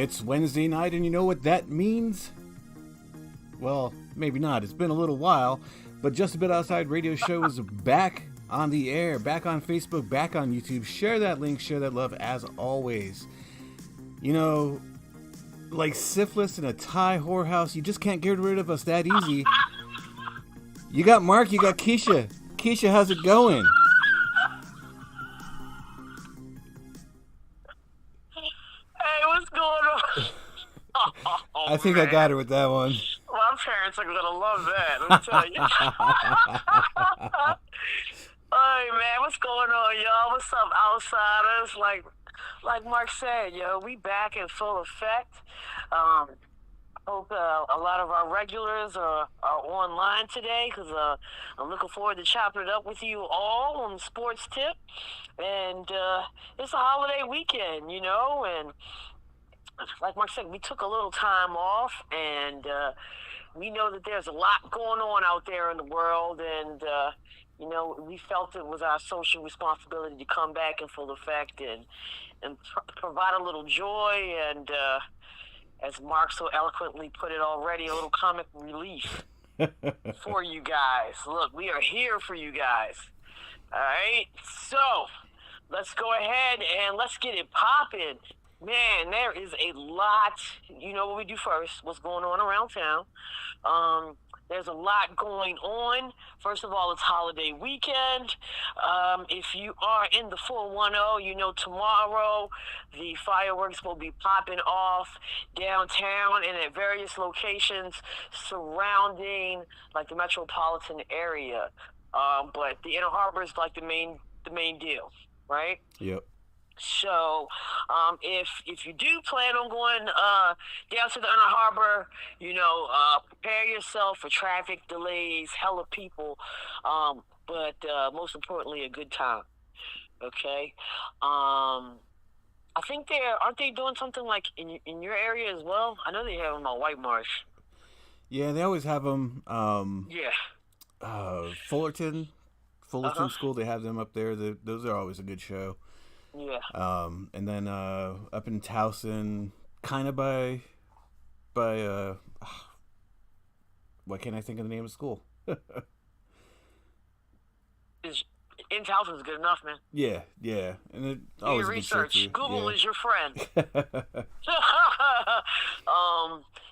It's Wednesday night, and you know what that means? Well, maybe not. It's been a little while, but Just a Bit Outside Radio Show is back on the air, back on Facebook, back on YouTube. Share that link, share that love, as always. You know, like syphilis in a Thai whorehouse, you just can't get rid of us that easy. You got Mark, you got Keisha. Keisha, how's it going? What's going on? I think I got her with that one. My parents are gonna love that. Let me tell you. Hey man, what's going on, y'all? What's up, outsiders? Like Mark said, yo, we back in full effect. Hope a lot of our regulars are online today because I'm looking forward to chopping it up with you all on the sports tip. And it's a holiday weekend, you know, and like Mark said, we took a little time off, and we know that there's a lot going on out there in the world, and you know, we felt it was our social responsibility to come back in full effect and provide a little joy and, as Mark so eloquently put it already, a little comic relief for you guys. Look, we are here for you guys. All right, so let's go ahead and let's get it popping. Man, there is a lot. You know what we do first, what's going on around town. There's a lot going on. First of all, it's holiday weekend. If you are in the 410, you know tomorrow the fireworks will be popping off downtown and at various locations surrounding like the metropolitan area. But the Inner Harbor is like the main deal, right? Yep. So, if you do plan on going down to the Inner Harbor, you know, prepare yourself for traffic delays, hella people, but most importantly, a good time. Okay. I think aren't they doing something like in your area as well? I know they have them on White Marsh. Yeah, they always have them. Yeah. Fullerton School, they have them up there. Those are always a good show. Yeah. And then up in Towson, kind of by why can't I think of the name of the school? In Towson is good enough, man. Yeah, and it Do always your a good show, research. too. Google Yeah. is your friend.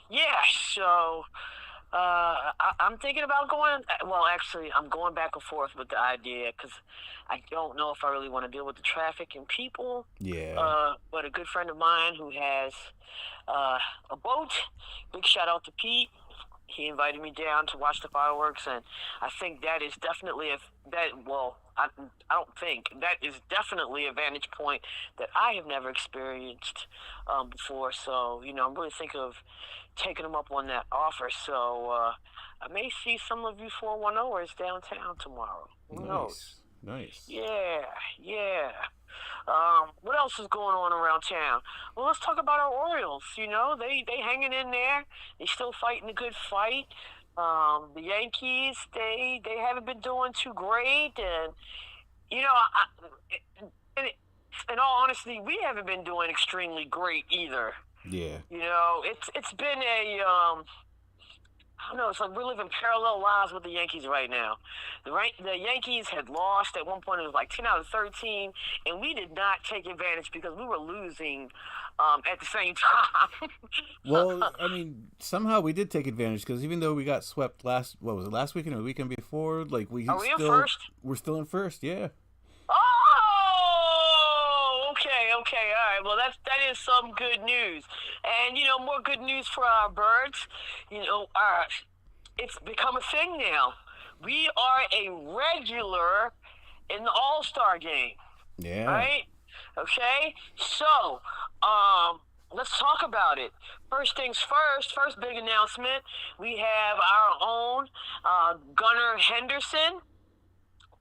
Yeah. So. I'm thinking about going. Well, actually, I'm going back and forth with the idea because I don't know if I really want to deal with the traffic and people. Yeah. But a good friend of mine who has a boat. Big shout out to Pete. He invited me down to watch the fireworks, and I think that is definitely I don't think that is definitely a vantage point that I have never experienced before. So, you know, I'm really thinking of taking them up on that offer. So I may see some of you 410ers downtown tomorrow. Who knows? Nice. Yeah. What else is going on around town? Well, let's talk about our Orioles. You know, they hanging in there. They still fighting a good fight. The Yankees, they haven't been doing too great, and you know, in all honesty, we haven't been doing extremely great either. Yeah. You know, it's been I don't know, it's like we're living parallel lives with the Yankees right now. The Yankees had lost at one point. It was like 10 out of 13, and we did not take advantage because we were losing at the same time. Well, I mean, somehow we did take advantage because even though we got swept last weekend or the weekend before, like Are we in first? We're still in first, yeah. Oh, okay, all right. Well, that is some good news, and you know, more good news for our birds. You know, it's become a thing now. We are a regular in the All-Star game. Yeah. Right? Okay. So, let's talk about it. First things first big announcement. We have our own Gunnar Henderson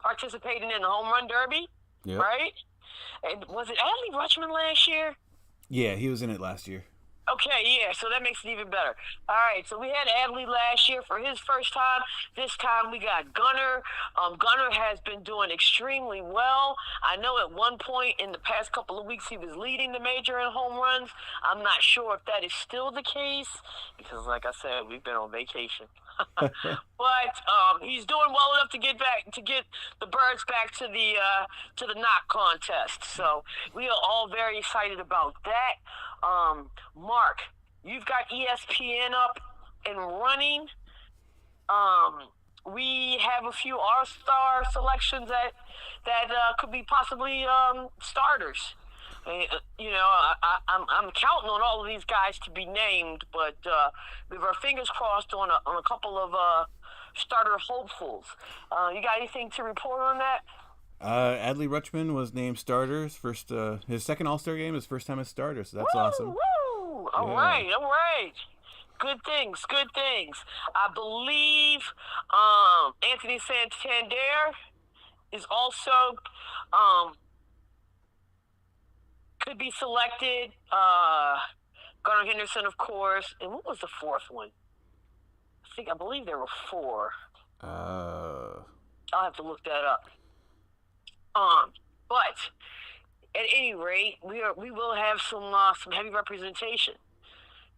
participating in the home run derby. Yep. Right? And was it Adley Rutschman last year? Yeah, he was in it last year. Okay, yeah, so that makes it even better. All right, so we had Adley last year for his first time. This time we got Gunner. Gunner has been doing extremely well. I know at one point in the past couple of weeks he was leading the major in home runs. I'm not sure if that is still the case because, like I said, we've been on vacation. But he's doing well enough to get the birds back to the knock contest. So we are all very excited about that. Mark, you've got ESPN up and running. We have a few All-Star selections that could be possibly starters. I'm counting on all of these guys to be named, but we have our fingers crossed on a couple of starter hopefuls. You got anything to report on that? Adley Rutschman was named starters first. His second All-Star game, his first time as starter, so that's awesome. Woo! All right. Good things. I believe Anthony Santander is also could be selected. Garner Henderson, of course. And what was the fourth one? I believe there were four. I'll have to look that up. But at any rate, we will have some heavy representation.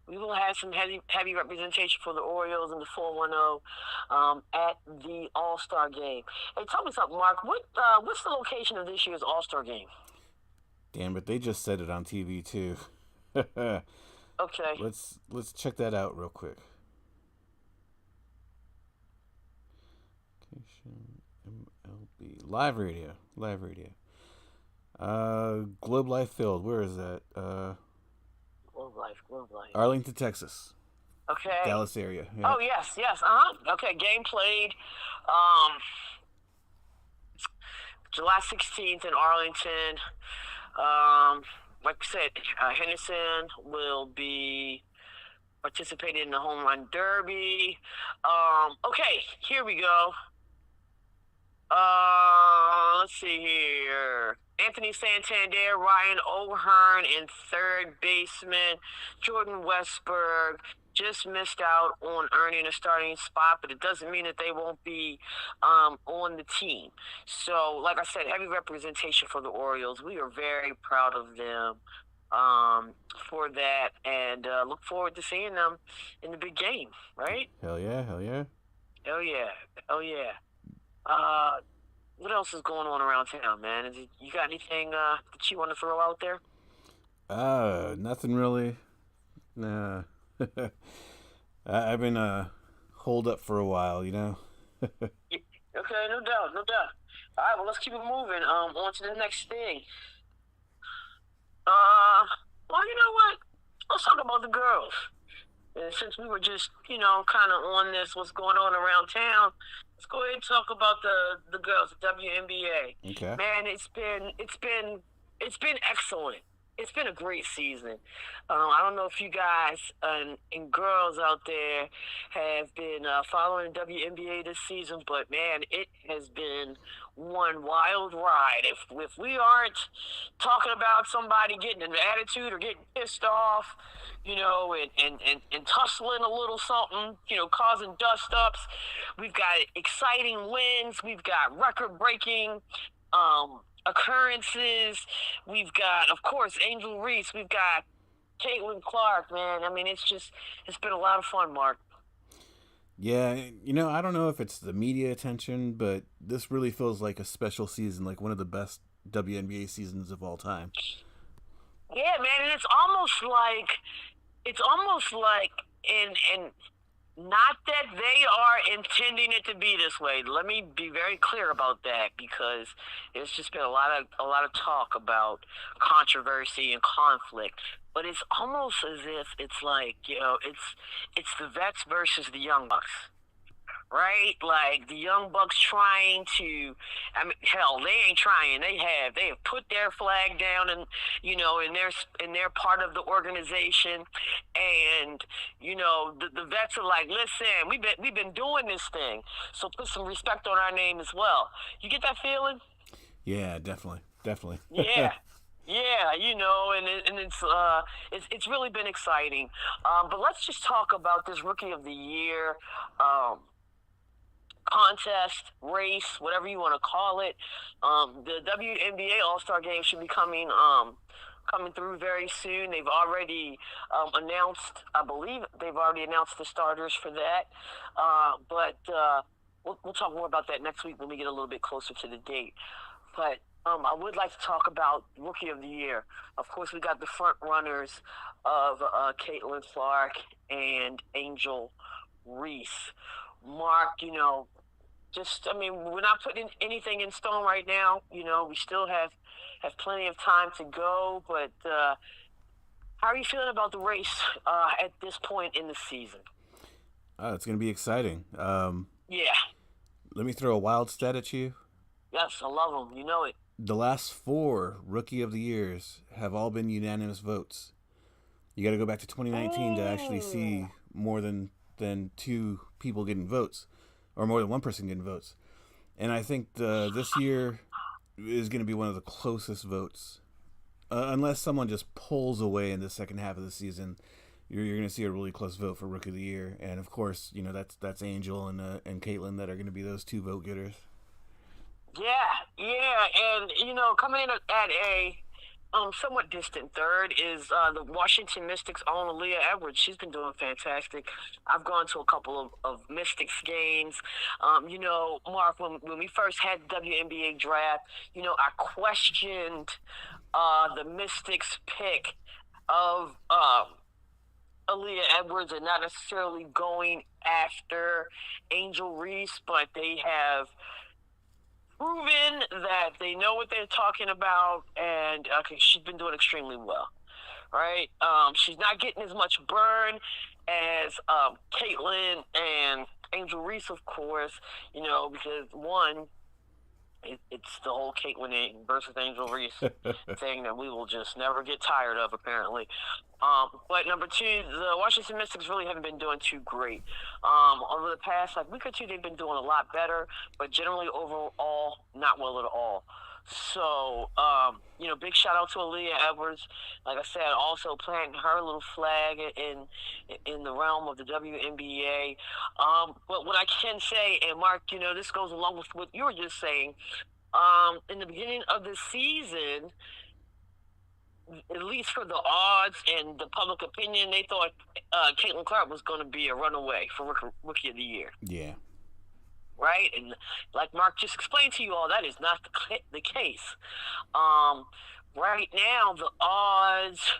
We will have some heavy representation for the Orioles and the 410 at the All-Star game. Hey, tell me something, Mark. What's the location of this year's All-Star game? Damn it, they just said it on TV too. Okay. Let's check that out real quick. MLB live radio. Globe Life Field. Where is that? Globe Life. Arlington, Texas. Okay. Dallas area. Yeah. Oh yes. Okay, game played July 16th in Arlington. Like I said, Henderson will be participating in the home run derby. Okay, here we go. Let's see here. Anthony Santander, Ryan O'Hearn in third baseman. Jordan Westberg just missed out on earning a starting spot, but it doesn't mean that they won't be on the team. So, like I said, heavy representation for the Orioles. We are very proud of them for that, and look forward to seeing them in the big game, right? Hell yeah. What else is going on around town, man? You got anything that you want to throw out there? Nothing really. Nah. I've been holed up for a while, you know. Okay, no doubt. All right, well, let's keep it moving. On to the next thing. Well, you know what? Let's talk about the girls. And since we were just, kind of on this, what's going on around town, let's go ahead and talk about the girls, the WNBA. Okay. Man, it's been excellent. It's been a great season. I don't know if you guys and girls out there have been following the WNBA this season, but man, it has been one wild ride. If we aren't talking about somebody getting an attitude or getting pissed off, and tussling a little something, causing dust ups, we've got exciting wins. We've got record breaking occurrences. We've got, of course, Angel Reese. We've got Caitlin Clark, man. I mean, it's been a lot of fun, Mark. Yeah, I don't know if it's the media attention, but this really feels like a special season, like one of the best WNBA seasons of all time. Yeah, man, and it's almost like and not that they are intending it to be this way. Let me be very clear about that, because there's just been a lot of talk about controversy and conflict. But it's almost as if it's like, it's the vets versus the young bucks. Right? Like the young bucks trying to, hell, they ain't trying. They have put their flag down and, in their part of the organization. And, the vets are like, listen, we've been doing this thing. So put some respect on our name as well. You get that feeling? Yeah, definitely. Yeah. Yeah, it's really been exciting. But let's just talk about this Rookie of the Year um, contest, race, whatever you want to call it. The WNBA All Star Game should be coming through very soon. They've already announced, I believe, they've already announced the starters for that. But we'll talk more about that next week when we get a little bit closer to the date. But I would like to talk about Rookie of the Year. Of course, we got the front runners of Caitlin Clark and Angel Reese. Mark, we're not putting anything in stone right now. We still have plenty of time to go. But how are you feeling about the race at this point in the season? It's going to be exciting. Yeah. Let me throw a wild stat at you. Yes, I love them. You know it. The last 4 Rookie of the Years have all been unanimous votes. You got to go back to 2019 to actually see more than 2 people getting votes, or more than 1 person getting votes. And I think this year is going to be one of the closest votes. Unless someone just pulls away in the second half of the season, you're going to see a really close vote for Rookie of the Year. And of course, that's Angel and Caitlin that are going to be those 2 vote getters. Yeah, and coming in at a somewhat distant third is the Washington Mystics' own Aaliyah Edwards. She's been doing fantastic. I've gone to a couple of Mystics games. Mark, when we first had the WNBA draft, I questioned the Mystics' pick of Aaliyah Edwards and not necessarily going after Angel Reese, but they have proven that they know what they're talking about, and she's been doing extremely well, right? She's not getting as much burn as Caitlin and Angel Reese, of course, because one, it's the whole Caitlin versus Angel Reese thing that we will just never get tired of, apparently. But number 2, the Washington Mystics really haven't been doing too great. Over the past week or 2, they've been doing a lot better, but generally overall, not well at all. So, big shout out to Aaliyah Edwards. Like I said, also planting her little flag in the realm of the WNBA. But what I can say, and Mark, this goes along with what you were just saying. In the beginning of the season, at least for the odds and the public opinion, they thought Caitlin Clark was going to be a runaway for Rookie of the Year. Yeah. Right? And like Mark just explained to you all, that is not the case. Right now, the odds...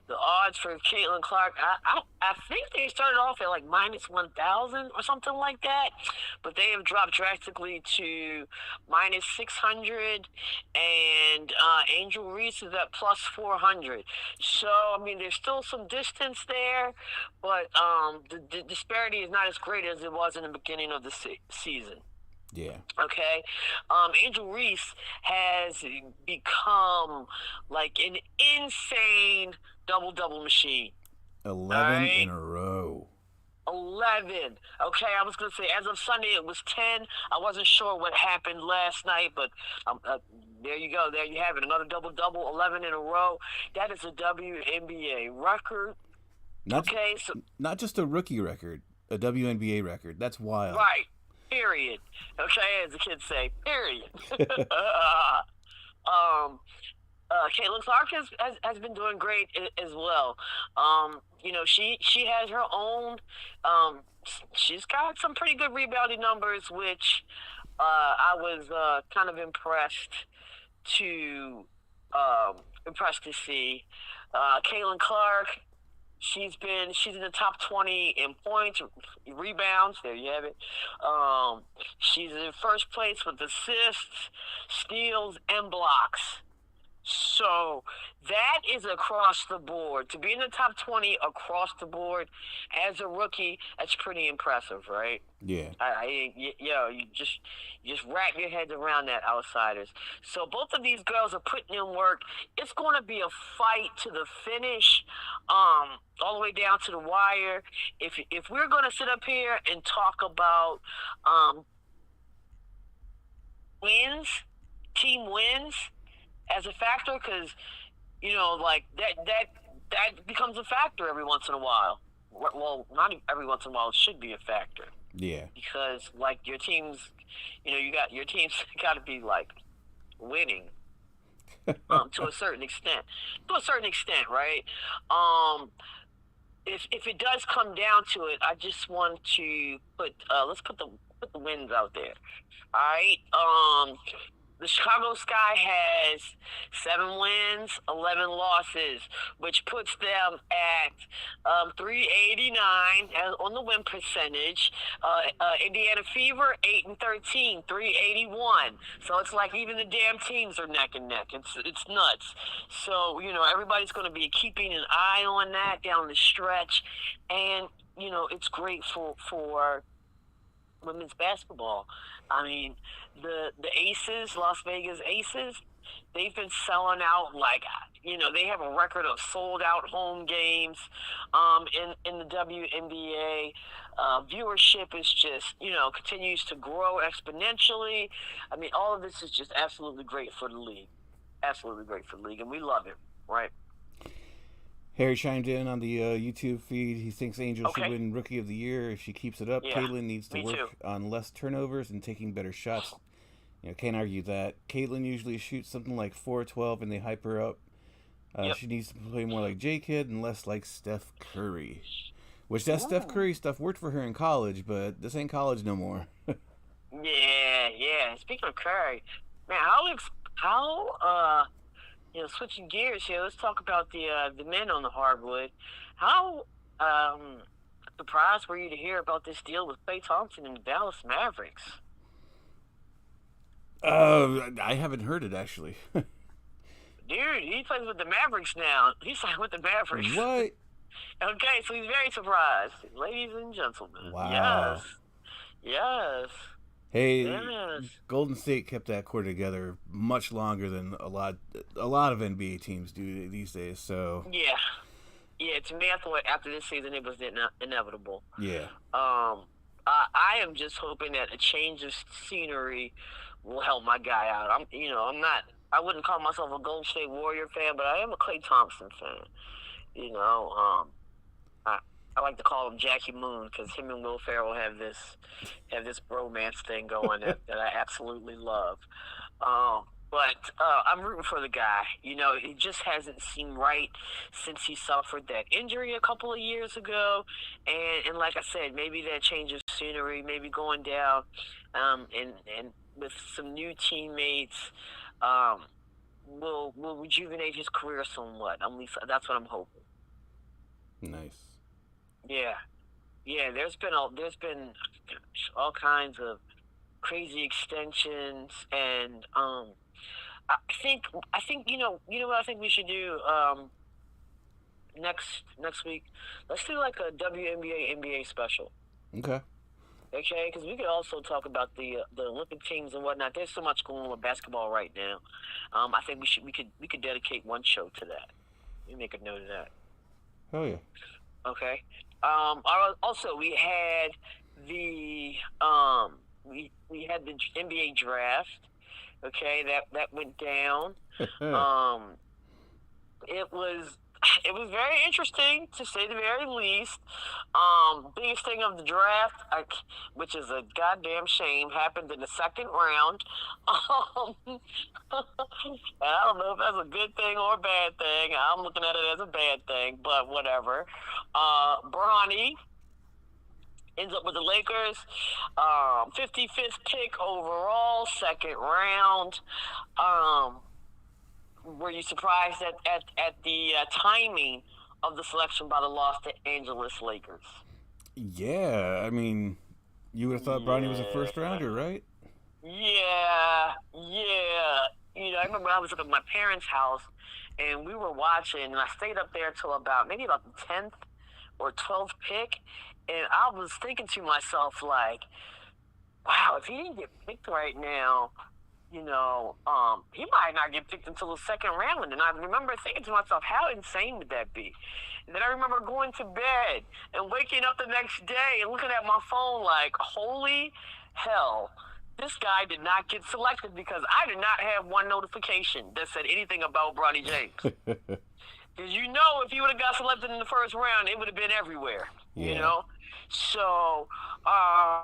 The odds for Caitlin Clark, I think they started off at minus 1,000 or something like that, but they have dropped drastically to minus 600, and Angel Reese is at plus 400. So, there's still some distance there, but the disparity is not as great as it was in the beginning of the season. Yeah. Okay. Angel Reese has become an insane double machine. 11 in a row. 11. Okay, I was going to say, as of Sunday, it was 10. I wasn't sure what happened last night, but there you go. There you have it. Another double-double, 11 in a row. That is a WNBA record. Not just a rookie record, a WNBA record. That's wild. Right. Period. Okay, as the kids say, period. Caitlin Clark has been doing great as well. She has her own. She's got some pretty good rebounding numbers, which I was kind of impressed to see. Caitlin Clark. She's in the top 20 in points, rebounds. There you have it. She's in first place with assists, steals, and blocks. So that is across the board. To be in the top 20 across the board as a rookie, that's pretty impressive, right? Yeah. You just wrap your heads around that, outsiders. So both of these girls are putting in work. It's going to be a fight to the finish, all the way down to the wire. If we're going to sit up here and talk about wins, team wins as a factor? Because like that becomes a factor every once in a while. Well, not every once in a while. It should be a factor. Yeah. Because like your teams, your teams got to be like winning to a certain extent. To a certain extent, right? If it does come down to it, I just want to let's put the wins out there. All right. The Chicago Sky has 7 wins, 11 losses, which puts them at 389 on the win percentage. Indiana Fever 8-13, 381. So it's like even the damn teams are neck and neck. It's nuts. So everybody's going to be keeping an eye on that down the stretch, and it's great for women's basketball. I mean, the Aces, Las Vegas Aces, they've been selling out like, they have a record of sold out home games in the WNBA. Viewership is just, continues to grow exponentially. I mean, all of this is just absolutely great for the league. Absolutely great for the league, and we love it, right? Harry chimed in on the YouTube feed. He thinks Angel should win Rookie of the Year. If she keeps it up, Caitlin needs to work on less turnovers and taking better shots. Can't argue that. Caitlin usually shoots something like 4-12 and they hype her up. She needs to play more like J-Kid and less like Steph Curry. Which that Steph Curry stuff worked for her in college, but this ain't college no more. Yeah. Speaking of Curry, man, how switching gears here, let's talk about the men on the hardwood. How surprised were you to hear about this deal with Klay Thompson and the Dallas Mavericks? I haven't heard it, actually. Dude, he plays with the Mavericks now. He's signed with the Mavericks. What? Okay, so he's very surprised. Ladies and gentlemen. Wow. Yes. Hey, Golden State kept that core together much longer than a lot of NBA teams do these days. So yeah. To me, I thought after this season it was inevitable. Yeah. I am just hoping that a change of scenery will help my guy out. I wouldn't call myself a Golden State Warrior fan, but I am a Klay Thompson fan. I like to call him Jackie Moon because him and Will Ferrell have this bromance thing going that I absolutely love. But I'm rooting for the guy. It just hasn't seemed right since he suffered that injury a couple of years ago. And like I said, maybe that change of scenery, maybe going down and with some new teammates will rejuvenate his career somewhat. At least that's what I'm hoping. Nice. Yeah. There's been all kinds of crazy extensions, and I think what I think we should do next week. Let's do like a WNBA NBA special. Okay. Okay, because we could also talk about the Olympic teams and whatnot. There's so much going on with basketball right now. I think we could dedicate one show to that. We make a note of that. Oh yeah. Okay. Also, we had the we had the NBA draft. Okay, that went down. It was very interesting, to say the very least. Biggest thing of the draft, which is a goddamn shame, happened in the second round. And I don't know if that's a good thing or a bad thing. I'm looking at it as a bad thing, but whatever. Bronny ends up with the Lakers. 55th pick overall, second round. Were you surprised at the timing of the selection by the Los Angeles Lakers? Yeah, I mean, you would have thought Bronny was a first rounder, right? Yeah. I remember I was up at my parents' house, and we were watching, and I stayed up there till maybe about the 10th or 12th pick, and I was thinking to myself, like, wow, if he didn't get picked right now, he might not get picked until the second round. And I remember thinking to myself, how insane would that be? And then I remember going to bed and waking up the next day and looking at my phone like, holy hell, this guy did not get selected because I did not have one notification that said anything about Bronny James. Because if he would have got selected in the first round, it would have been everywhere. Yeah. You know? So, yeah,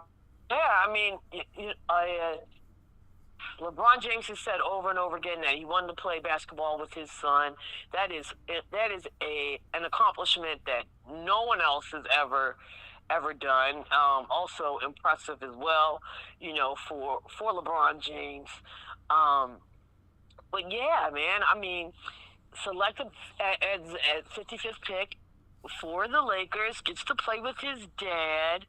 I mean, LeBron James has said over and over again that he wanted to play basketball with his son. That is an accomplishment that no one else has ever done. Also impressive as well, for LeBron James. But yeah, man, I mean, selected at 55th pick for the Lakers, gets to play with his dad.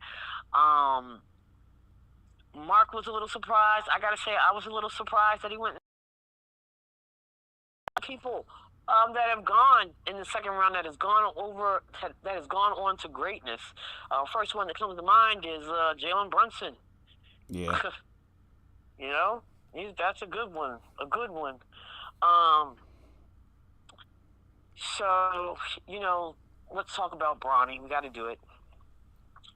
Mark was a little surprised. I gotta say, I was a little surprised that he went. People that have gone in the second round that has gone on to greatness. First one that comes to mind is Jalen Brunson. Yeah. That's a good one. So, let's talk about Bronny. We got to do it.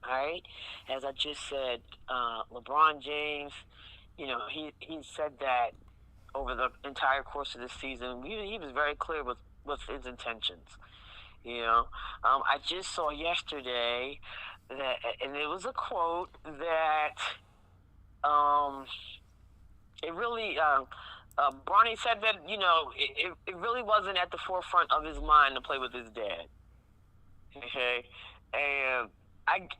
All right. As I just said, LeBron James, he said that over the entire course of this season, he was very clear with his intentions. I just saw yesterday that, and it was a quote that, it really, Bronny said that, it really wasn't at the forefront of his mind to play with his dad. Okay. And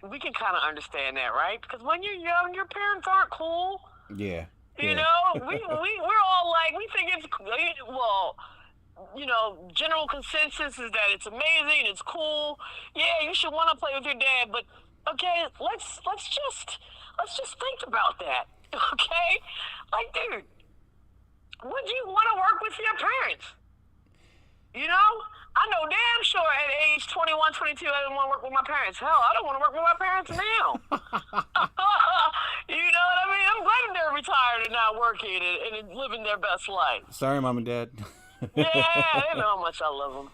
we can kind of understand that, right? Because when you're young, your parents aren't cool. Yeah. We're all like, we think it's, general consensus is that it's amazing, it's cool. Yeah, you should want to play with your dad, but okay, let's just think about that. Okay? Like, dude, would you want to work with your parents? I know damn sure at age 21, 22, I didn't want to work with my parents. Hell, I don't want to work with my parents now. You know what I mean? I'm glad that they're retired and not working and living their best life. Sorry, Mom and Dad. Yeah, they know how much I love them.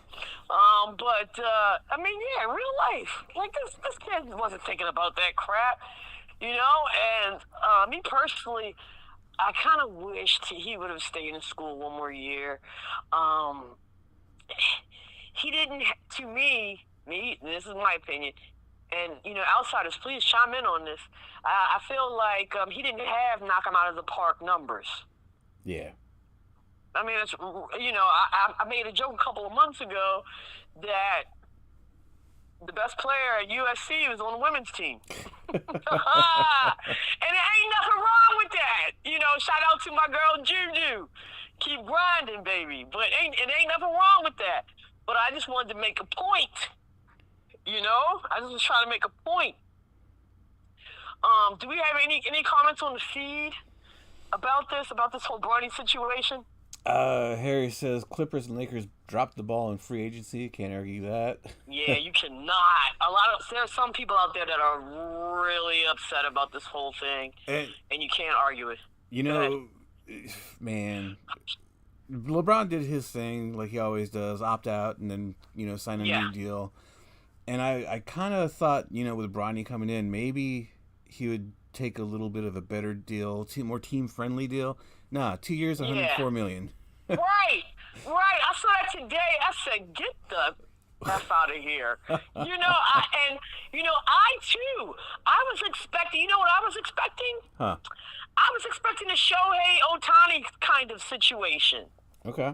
But I mean, yeah, real life. Like, this kid wasn't thinking about that crap, And me personally, I kind of wished he would have stayed in school one more year. He didn't, to me, this is my opinion, and, outsiders, please chime in on this. I feel like he didn't have knock him out of the park numbers. Yeah. I mean, it's, I made a joke a couple of months ago that the best player at USC was on the women's team. And it ain't nothing wrong with that. Shout out to my girl Juju. Keep grinding, baby. But it ain't nothing wrong with that. But I just wanted to make a point. I just was trying to make a point. Do we have any comments on the feed about this whole Bronny situation? Harry says Clippers and Lakers dropped the ball in free agency. Can't argue that. Yeah, you cannot. There's some people out there that are really upset about this whole thing, and you can't argue it. Man, LeBron did his thing like he always does, opt out and then, sign a new deal. And I kind of thought, with Bronny coming in, maybe he would take a little bit of a better deal, more team-friendly deal. Nah, 2 years, $104 million. Right. I saw that today. I said, get the F out of here. I too, I was expecting, you know what I was expecting? Huh. I was expecting a Shohei Ohtani kind of situation. Okay.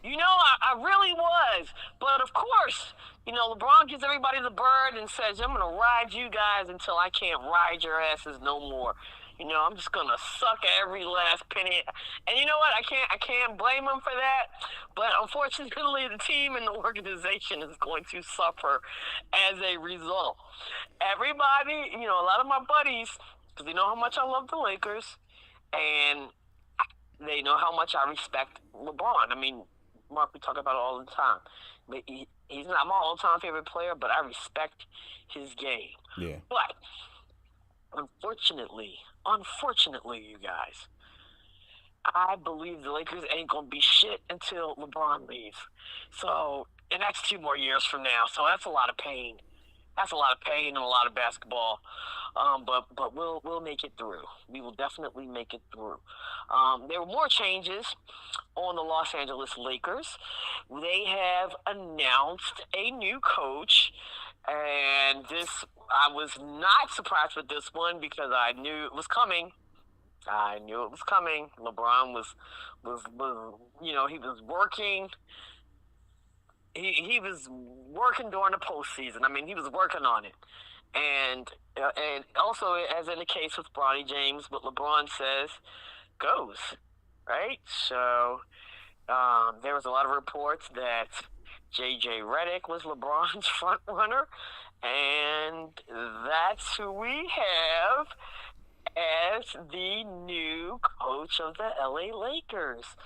I really was. But of course, LeBron gives everybody the bird and says, I'm going to ride you guys until I can't ride your asses no more. I'm just going to suck every last penny. And you know what? I can't blame him for that. But unfortunately, the team and the organization is going to suffer as a result. Everybody, a lot of my buddies, because they know how much I love the Lakers, and they know how much I respect LeBron. I mean, Mark, we talk about it all the time. But he's not my all-time favorite player, but I respect his game. Yeah. But unfortunately, you guys, I believe the Lakers ain't going to be shit until LeBron leaves. So, and that's 2 more years from now. So that's a lot of pain. That's a lot of pain and a lot of basketball. But we'll make it through. We will definitely make it through. There were more changes on the Los Angeles Lakers. They have announced a new coach, and I was not surprised with this one because I knew it was coming. I knew it was coming. LeBron was he was working. He was working during the postseason. I mean, he was working on it, and also as in the case with Bronny James, what LeBron says goes, right? So there was a lot of reports that JJ Redick was LeBron's front runner, and that's who we have as the new coach of the LA Lakers.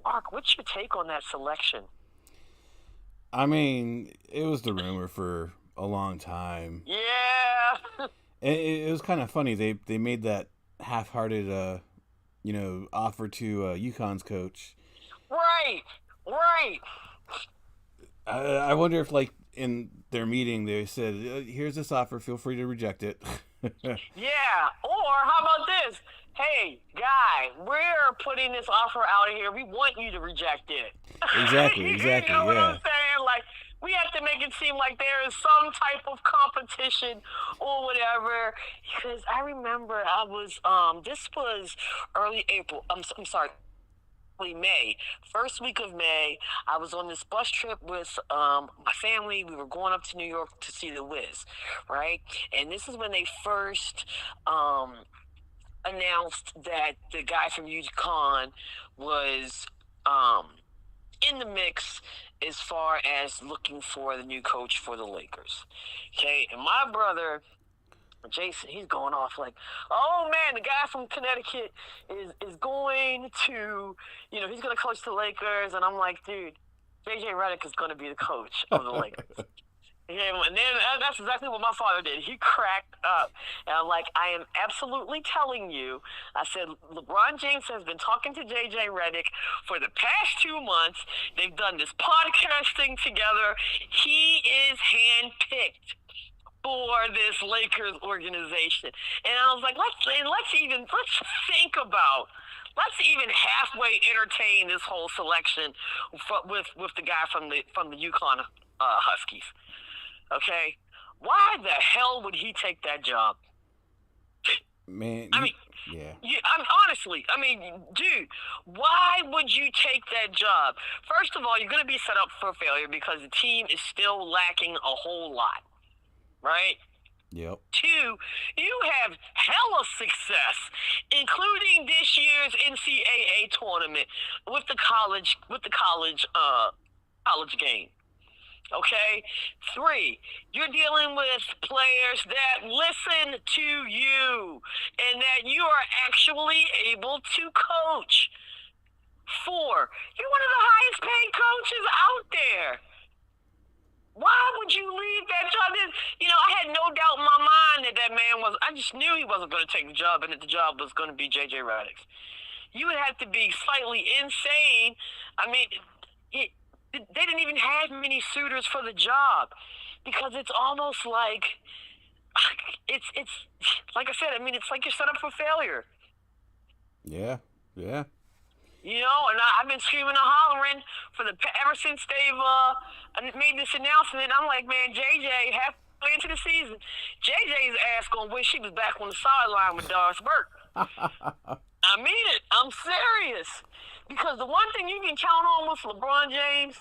Mark, what's your take on that selection? I mean, it was the rumor for a long time. Yeah. It was kind of funny. They made that half-hearted, offer to UConn's coach. Right. I wonder if, like, in their meeting, they said, "Here's this offer. Feel free to reject it." Yeah. Or how about this? Hey, guy, we're putting this offer out here. We want you to reject it. Exactly. You know what I'm saying? Like, we have to make it seem like there is some type of competition or whatever. Because I remember this was early April. I'm sorry. May, first week of May, I was on this bus trip with my family. We were going up to New York to see the Wiz, right? And this is when they first announced that the guy from UConn was in the mix as far as looking for the new coach for the Lakers. Okay, and my brother Jason, he's going off like, oh man, the guy from Connecticut is going to, he's going to coach the Lakers. And I'm like, dude, JJ Redick is going to be the coach of the Lakers. Yeah, and then that's exactly what my father did. He cracked up. And I'm like, I am absolutely telling you. I said, LeBron James has been talking to JJ Redick for the past 2 months. They've done this podcast thing together. He is handpicked for this Lakers organization. And I was like, let's even halfway entertain this whole selection with the guy from the UConn Huskies. Okay? Why the hell would he take that job? Man, yeah. Honestly, dude, why would you take that job? First of all, you're going to be set up for failure because the team is still lacking a whole lot. Right? Yep. 2, you have hella success, including this year's NCAA tournament with the college game. Okay? 3, you're dealing with players that listen to you and that you are actually able to coach. 4, you're one of the highest paid coaches out there. Why would you leave that job? I had no doubt in my mind that man I just knew he wasn't going to take the job and that the job was going to be JJ Redick's. You would have to be slightly insane. I mean, they didn't even have many suitors for the job because it's almost like, it's like I said, it's like you're set up for failure. Yeah. And I've been screaming and hollering ever since they've made this announcement. I'm like, man, JJ, halfway into the season, JJ's ass gonna wish he was back on the sideline with Doris Burke. I mean it. I'm serious. Because the one thing you can count on with LeBron James,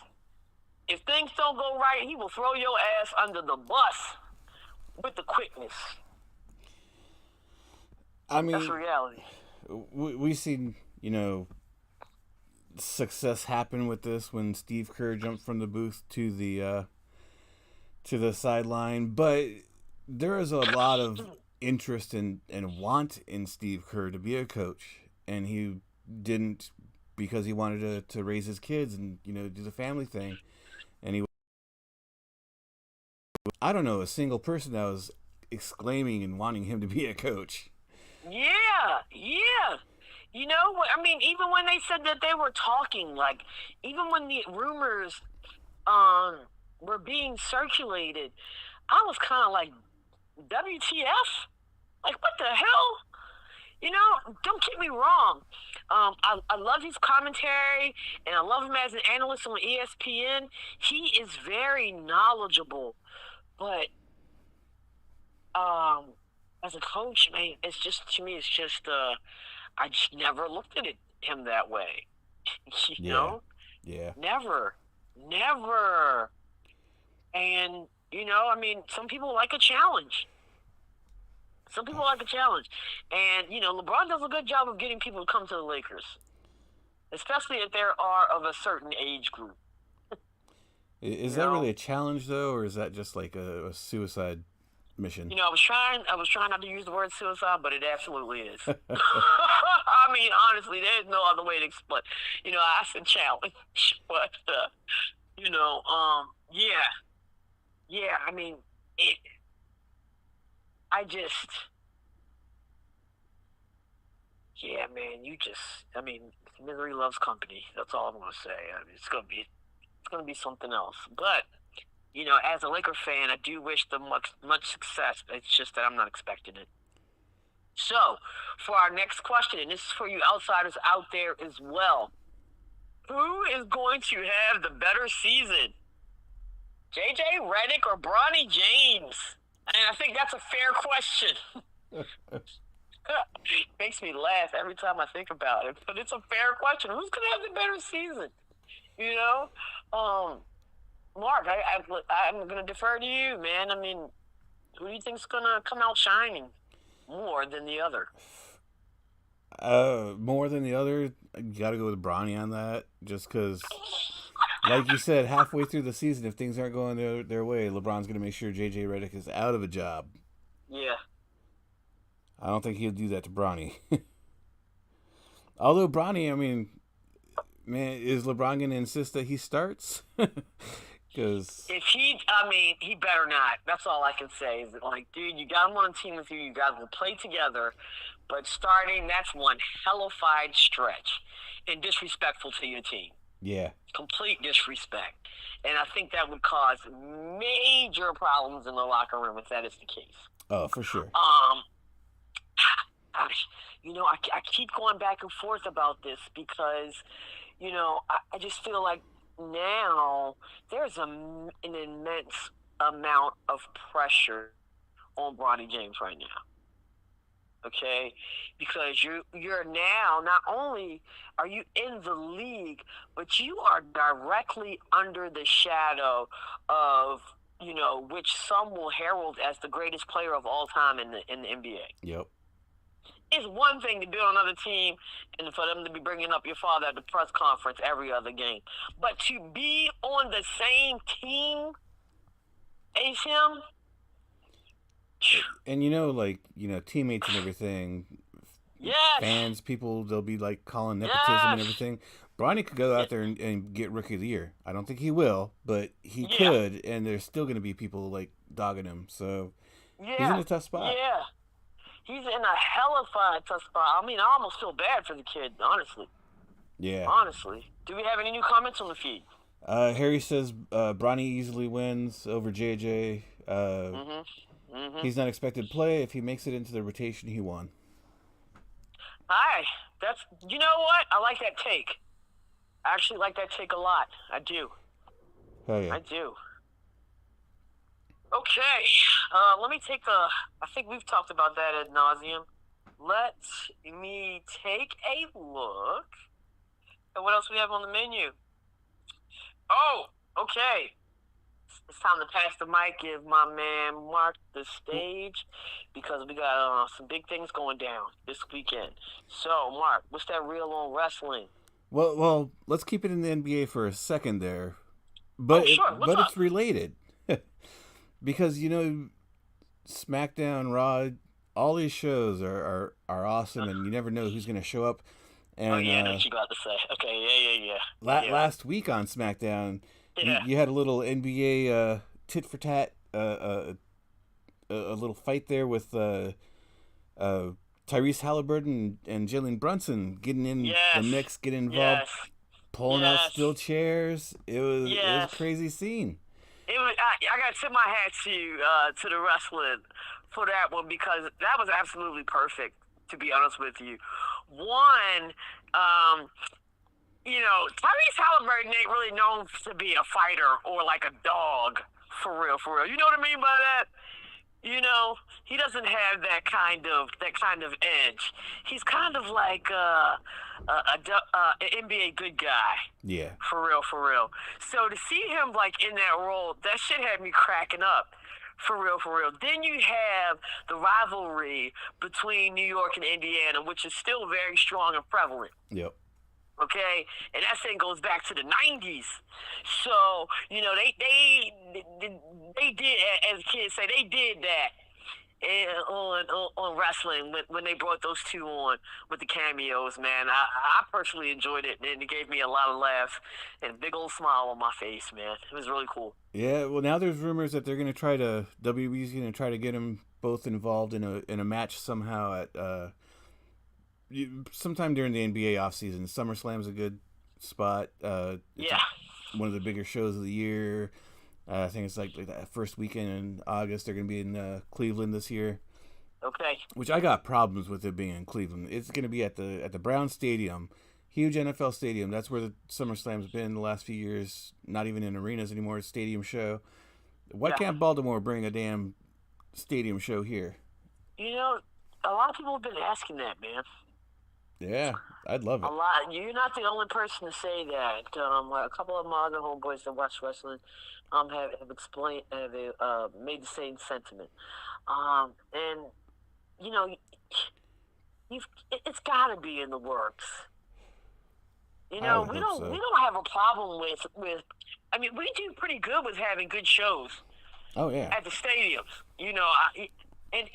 if things don't go right, he will throw your ass under the bus with the quickness. That's reality. We've seen, success happen with this when Steve Kerr jumped from the booth to the sideline, but there is a lot of interest and want in Steve Kerr to be a coach, and he didn't because he wanted to raise his kids and do the family thing, and I don't know a single person that was exclaiming and wanting him to be a coach. Yeah. Even when they said that they were talking, like, even when the rumors were being circulated, I was kind of like, WTF? Like, what the hell? You know, don't get me wrong. I love his commentary, and I love him as an analyst on ESPN. He is very knowledgeable, but as a coach, man, it's just, to me, it's just I just never looked at him that way. You know, Yeah. never. And you know, I mean, some people like a challenge. Some people like a challenge. And, you know, LeBron does a good job of getting people to come to the Lakers, especially if they are of a certain age group. Is that really a challenge, though, or is that just like a suicide mission? You know, I was trying not to use the word suicide, but it absolutely is. I mean, honestly, there's no other way to explain. You know, I said challenge, but, you know, yeah, I mean, yeah, man, I mean, misery loves company. That's all I'm gonna say. I mean, it's gonna be something else. But you know, as a Laker fan, I do wish them much success. It's just that I'm not expecting it. So, for our next question, and this is for you outsiders out there as well, who is going to have the better season? JJ Redick or Bronny James? And I think that's a fair question. Makes me laugh every time I think about it, but it's a fair question. Who's going to have the better season? You know, Mark, I'm going to defer to you, man. I mean, who do you think's going to come out shining more than the other? More than the other, you got to go with Bronny on that, just because, like you said, halfway through the season, if things aren't going their way, LeBron's going to make sure JJ Redick is out of a job. Yeah. I don't think he'll do that to Bronny. Although Bronny, I mean, man, is LeBron going to insist that he starts? Because he better not. That's all I can say. Is like, dude, you got him on a team with you. You guys will play together, but starting, that's one hellified stretch and disrespectful to your team. Yeah. Complete disrespect. And I think that would cause major problems in the locker room if that is the case. Oh, for sure. You know, I keep going back and forth about this because, you know, I just feel like now there's an immense amount of pressure on Bronny James right now. Okay? Because you're now, not only are you in the league, but you are directly under the shadow of, you know, which some will herald as the greatest player of all time in the NBA. Yep. It's one thing to be on another team and for them to be bringing up your father at the press conference every other game. But to be on the same team as him. And, you know, like, you know, teammates and everything. Yes. Fans, people, they'll be, like, calling nepotism and everything. Bronny could go out there and get Rookie of the Year. I don't think he will, but he could. And there's still going to be people, like, dogging him. So he's in a tough spot. Yeah. He's in a hellified tough spot. I mean, I almost feel bad for the kid, honestly. Yeah. Honestly. Do we have any new comments on the feed? Harry says Bronny easily wins over JJ. He's not expected to play. If he makes it into the rotation, he won. Hi. You know what? I like that take. I actually like that take a lot. I do. Oh, yeah. I do. Okay, let me I think we've talked about that ad nauseum. Let me take a look at what else we have on the menu. Oh, okay. It's time to pass the mic, give my man Mark the stage, because we got some big things going down this weekend. So, Mark, what's that reel on wrestling? Well, let's keep it in the NBA for a second there. But sure. It's related. Because, you know, SmackDown, Raw, all these shows are awesome, and you never know who's going to show up. And, I know what you got to say. Okay, yeah. Last week on SmackDown, you had a little NBA tit for tat, a little fight there with Tyrese Halliburton and Jalen Brunson getting in the mix, getting involved, pulling out steel chairs. It was a crazy scene. I got to tip my hat to the wrestling for that one because that was absolutely perfect. To be honest with you, one, Tyrese Halliburton ain't really known to be a fighter or like a dog for real, for real. You know what I mean by that? He doesn't have that kind of edge. He's kind of like an NBA good guy. Yeah. For real, for real. So to see him like in that role, that shit had me cracking up. For real, for real. Then you have the rivalry between New York and Indiana, which is still very strong and prevalent. Yep. Okay, and that thing goes back to the '90s. So they did, as kids say, they did that on wrestling when they brought those two on with the cameos. Man, I personally enjoyed it, and it gave me a lot of laughs and a big old smile on my face. Man, it was really cool. Yeah. Well, now there's rumors that they're gonna WWE's gonna try to get them both involved in a match somehow at sometime during the NBA offseason. SummerSlam's a good spot. Yeah. One of the bigger shows of the year. I think it's like that first weekend in August. They're going to be in Cleveland this year. Okay. Which I got problems with it being in Cleveland. It's going to be at the Brown Stadium, huge NFL stadium. That's where the SummerSlam's been the last few years. Not even in arenas anymore. It's a stadium show. Why can't Baltimore bring a damn stadium show here? A lot of people have been asking that, man. Yeah, I'd love it. A lot. You're not the only person to say that. A couple of my other homeboys that watch wrestling have made the same sentiment. And it's got to be in the works. We don't have a problem with. I mean, we do pretty good with having good shows. Oh yeah. At the stadiums, and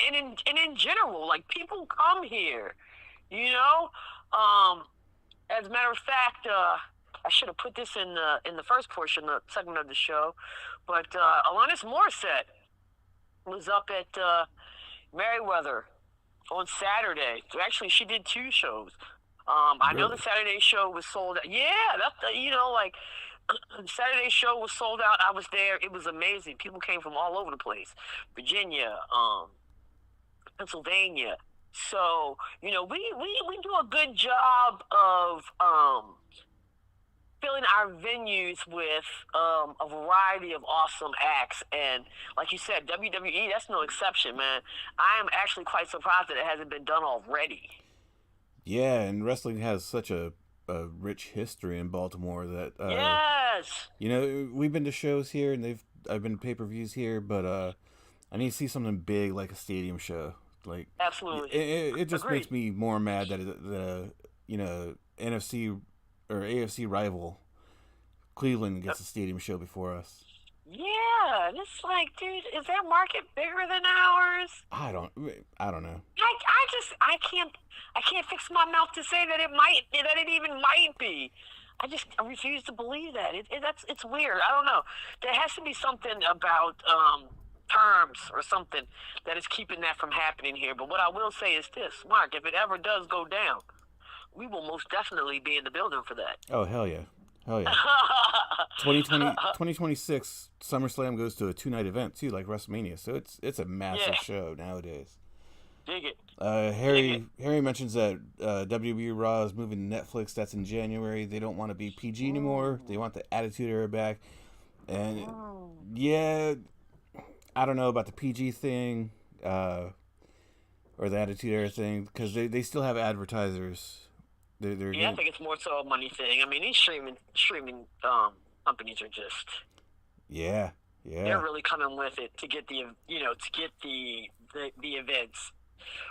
in general, like people come here. As a matter of fact, I should have put this in the first portion, the segment of the show, but Alanis Morissette was up at Merriweather on Saturday. So actually, she did 2 shows. I know the Saturday show was sold out. Yeah, the Saturday show was sold out. I was there. It was amazing. People came from all over the place. Virginia, Pennsylvania. So, we do a good job of filling our venues with a variety of awesome acts. And like you said, WWE, that's no exception, man. I am actually quite surprised that it hasn't been done already. Yeah, and wrestling has such a rich history in Baltimore that yes, we've been to shows here and I've been to pay-per-views here, but I need to see something big like a stadium show. Like absolutely, it just Agreed. makes me more mad that the NFC or AFC rival Cleveland gets a stadium show before us. Yeah, and it's like, dude, is their market bigger than ours? I don't know. I can't fix my mouth to say that it even might be. I refuse to believe that. It's weird. I don't know. There has to be something about terms or something that is keeping that from happening here. But what I will say is this, Mark, if it ever does go down, we will most definitely be in the building for that. Oh, hell yeah. 2026 SummerSlam goes to a 2-night event too, like WrestleMania. So it's a massive show nowadays. Dig it. Harry mentions that WWE Raw is moving to Netflix. That's in January. They don't want to be PG anymore. They want the Attitude Era back. And yeah, I don't know about the PG thing or the Attitude Era thing because they still have advertisers. I think it's more so a money thing. I mean, these streaming companies are just they're really coming with it to get the events,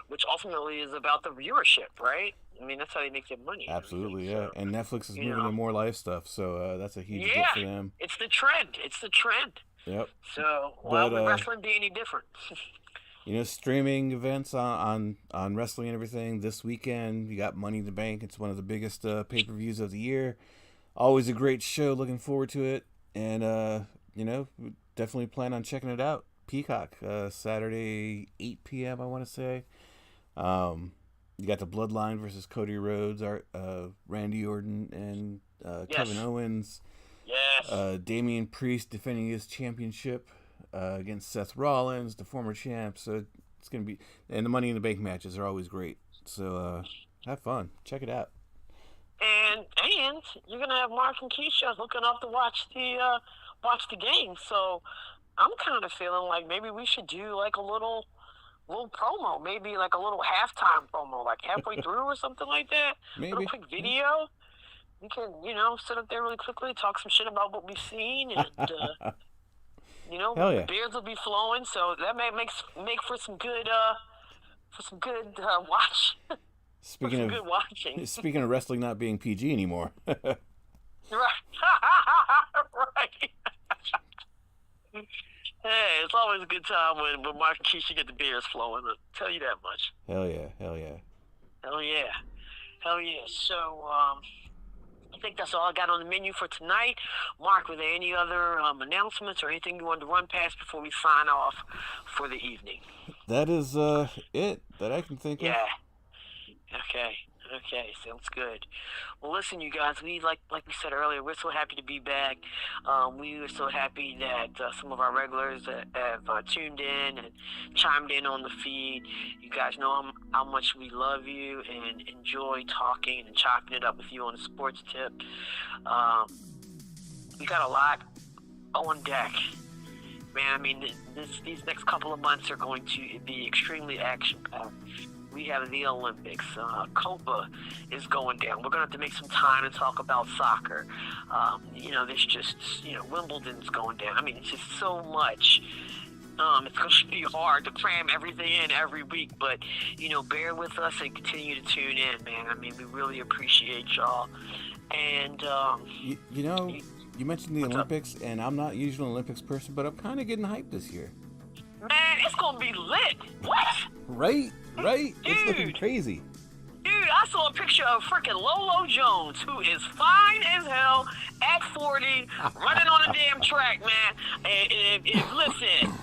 which ultimately is about the viewership, right? I mean, that's how they make their money. Absolutely, yeah. So, and Netflix is moving to more live stuff, so that's a huge hit for them. It's the trend. Yep. So would wrestling be any different? Streaming events on wrestling and everything. This weekend, you got Money in the Bank. It's one of the biggest pay-per-views of the year. Always a great show. Looking forward to it. And, definitely plan on checking it out. Peacock, Saturday, 8 p.m., I want to say. You got the Bloodline versus Cody Rhodes, Randy Orton, and Kevin Owens. Yeah. Yes. Damian Priest defending his championship against Seth Rollins, the former champ. So it's going to be... And the Money in the Bank matches are always great. So have fun. Check it out. And you're gonna have Mark and Keisha hooking up to watch the game. So I'm kind of feeling like maybe we should do like a little promo, maybe like a little halftime promo, like halfway through or something like that. Maybe. A little quick video. We can, sit up there really quickly, talk some shit about what we've seen, and Hell yeah. the beers will be flowing. So that may make for some good watch. Speaking good watching. Speaking of wrestling not being PG anymore. Right. Right. Hey, it's always a good time when Mark and Keisha get the beers flowing. I'll tell you that much. Hell yeah. Hell yeah. Hell yeah. Hell yeah. So, I think that's all I got on the menu for tonight. Mark, were there any other announcements or anything you wanted to run past before we sign off for the evening? That is it that I can think of. Yeah. Okay, sounds good. Well, listen, you guys, we like we said earlier, we're so happy to be back. We were so happy that some of our regulars have tuned in and chimed in on the feed. You guys know how much we love you and enjoy talking and chopping it up with you on the sports tip. We got a lot on deck. Man, I mean, these next couple of months are going to be extremely action-packed. We have the Olympics. Copa is going down. We're going to have to make some time to talk about soccer. There's just, Wimbledon's going down. I mean, it's just so much. It's going to be hard to cram everything in every week, but, bear with us and continue to tune in, man. I mean, we really appreciate y'all. And, you mentioned the Olympics, and I'm not usually an Olympics person, but I'm kind of getting hyped this year. Man, it's going to be lit. What? Right? Dude, It's looking crazy. Dude, I saw a picture of freaking Lolo Jones, who is fine as hell at 40, running on a damn track, man. And listen,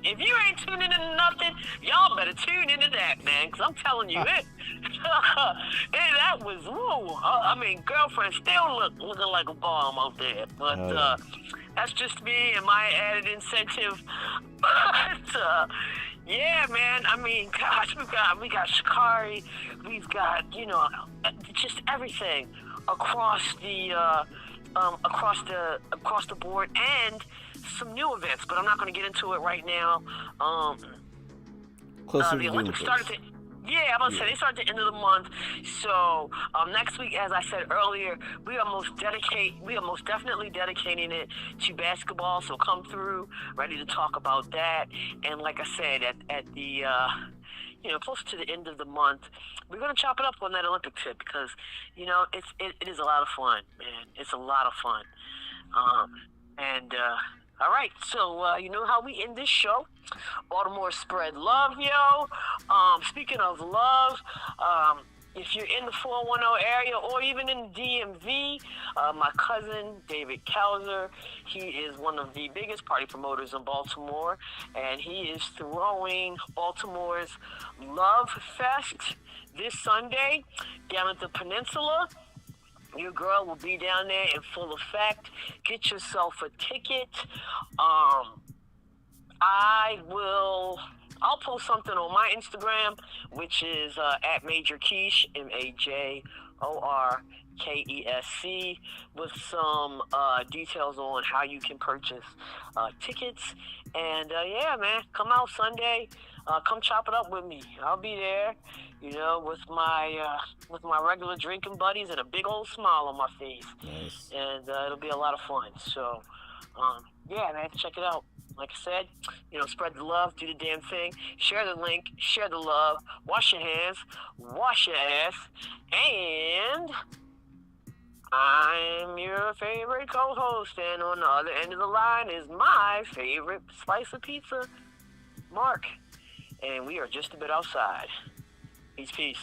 if you ain't tuning into nothing, y'all better tune into that, man, because I'm telling you, that was, girlfriend still looking like a bomb out there. But that's just me and my added incentive. But, yeah, man. I mean, gosh, we got Shikari, we've got just everything across the board, and some new events. But I'm not going to get into it right now. Closer the Olympics started to. Yeah, I'm about to say they start at the end of the month. So next week, as I said earlier, we are most definitely dedicating it to basketball. So come through, ready to talk about that. And like I said, at the close to the end of the month, we're gonna chop it up on that Olympic tip because it is a lot of fun, man. It's a lot of fun. All right, so you know how we end this show. Baltimore spread love, yo. Speaking of love, if you're in the 410 area or even in the DMV, my cousin David Kauser, he is one of the biggest party promoters in Baltimore, and he is throwing Baltimore's Love Fest this Sunday down at the Peninsula. Your girl will be down there in full effect. Get yourself a ticket. I'll post something on my Instagram, which is at Major Keish, MAJORKESC, with some details on how you can purchase tickets. And yeah, man, come out Sunday. Come chop it up with me. I'll be there, with my regular drinking buddies and a big old smile on my face. Nice. And it'll be a lot of fun. So, yeah, man, check it out. Like I said, spread the love, do the damn thing, share the link, share the love, wash your hands, wash your ass, and I'm your favorite co-host, and on the other end of the line is my favorite slice of pizza, Mark, and we are just a bit outside. Peace.